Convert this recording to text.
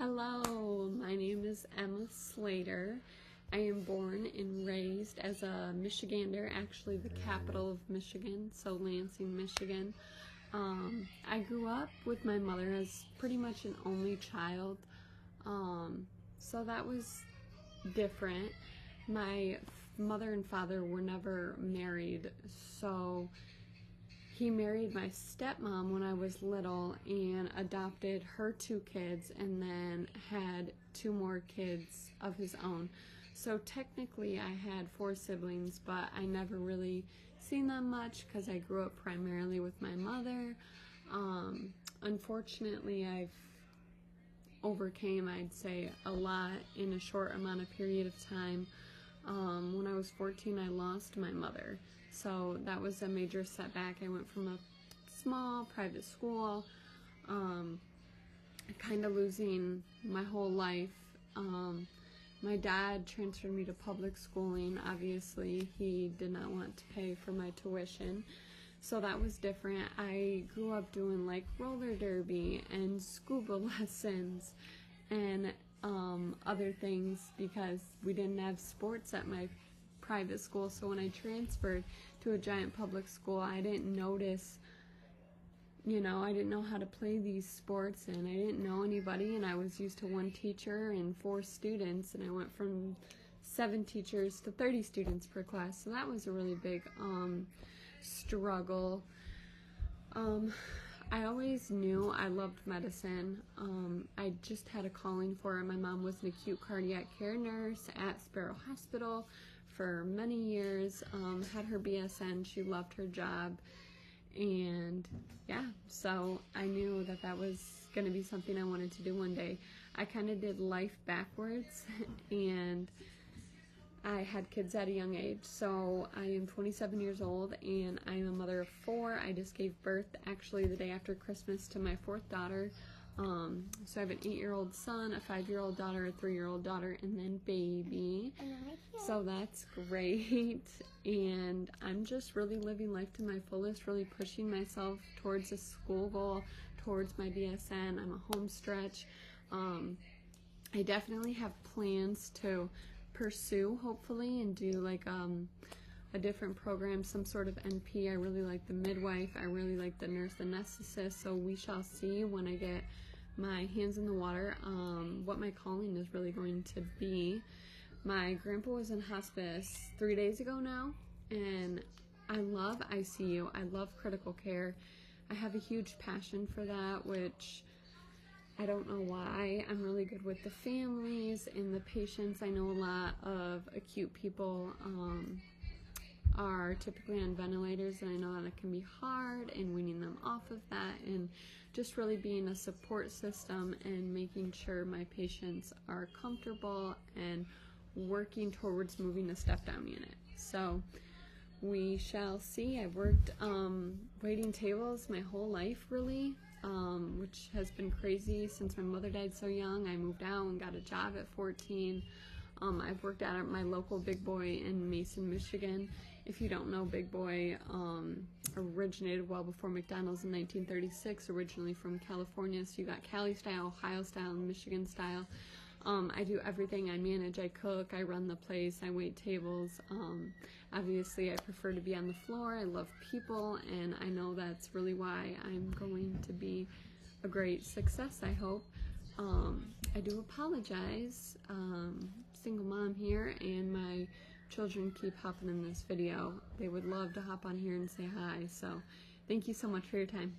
Hello, my name is Emma Slater. I am born and raised as a Michigander, actually the capital of Michigan, so Lansing, Michigan. I grew up with my mother as pretty much an only child, so that was different. My mother and father were never married, so he married my stepmom when I was little and adopted her 2 kids and then had 2 more kids of his own. So technically I had 4 siblings, but I never really seen them much because I grew up primarily with my mother. Unfortunately, I've overcame, I'd say, a lot in a short amount of period of time. When I was 14, I lost my mother. So that was a major setback. I went from a small private school, kind of losing my whole life. My dad transferred me to public schooling. Obviously, he did not want to pay for my tuition. So that was different. I grew up doing like roller derby and scuba lessons and other things because we didn't have sports at my private school. So when I transferred to a giant public school, I didn't notice, I didn't know how to play these sports, and I didn't know anybody, and I was used to 1 teacher and 4 students, and I went from 7 teachers to 30 students per class. So that was a really big struggle. I always knew I loved medicine. I just had a calling for it. My mom was an acute cardiac care nurse at Sparrow Hospital for many years, had her BSN. She loved her job, and yeah, so I knew that that was going to be something I wanted to do one day. I kind of did life backwards, and I had kids at a young age. So I am 27 years old, and I am a mother of 4. I just gave birth actually the day after Christmas to my 4th daughter. So I have an 8-year-old son, a 5-year-old daughter, a 3-year-old daughter, and then baby. So that's great. And I'm just really living life to my fullest, really pushing myself towards a school goal, towards my BSN. I'm a home stretch. I definitely have plans to pursue, hopefully, and do like a different program, some sort of NP. I really like the midwife. I really like the nurse anesthetist. So we shall see when I get my hands in the water what my calling is really going to be. My grandpa was in hospice 3 days ago now, and I love ICU. I love critical care. I have a huge passion for that, which I don't know why. I'm really good with the families and the patients. I know a lot of acute people are typically on ventilators, and I know that it can be hard, and weaning them off of that, and just really being a support system and making sure my patients are comfortable and working towards moving a step-down unit. So we shall see. I've worked waiting tables my whole life, really, which has been crazy since my mother died so young. I moved out and got a job at 14. I've worked at my local Big Boy in Mason, Michigan. If you don't know, Big Boy originated well before McDonald's in 1936, originally from California. So you got Cali style, Ohio style, and Michigan style. I do everything. I manage, I cook, I run the place, I wait tables. Obviously, I prefer to be on the floor. I love people, and I know that's really why I'm going to be a great success, I hope. I do apologize, single mom here, and my children keep hopping in this video. They would love to hop on here and say hi, so thank you so much for your time.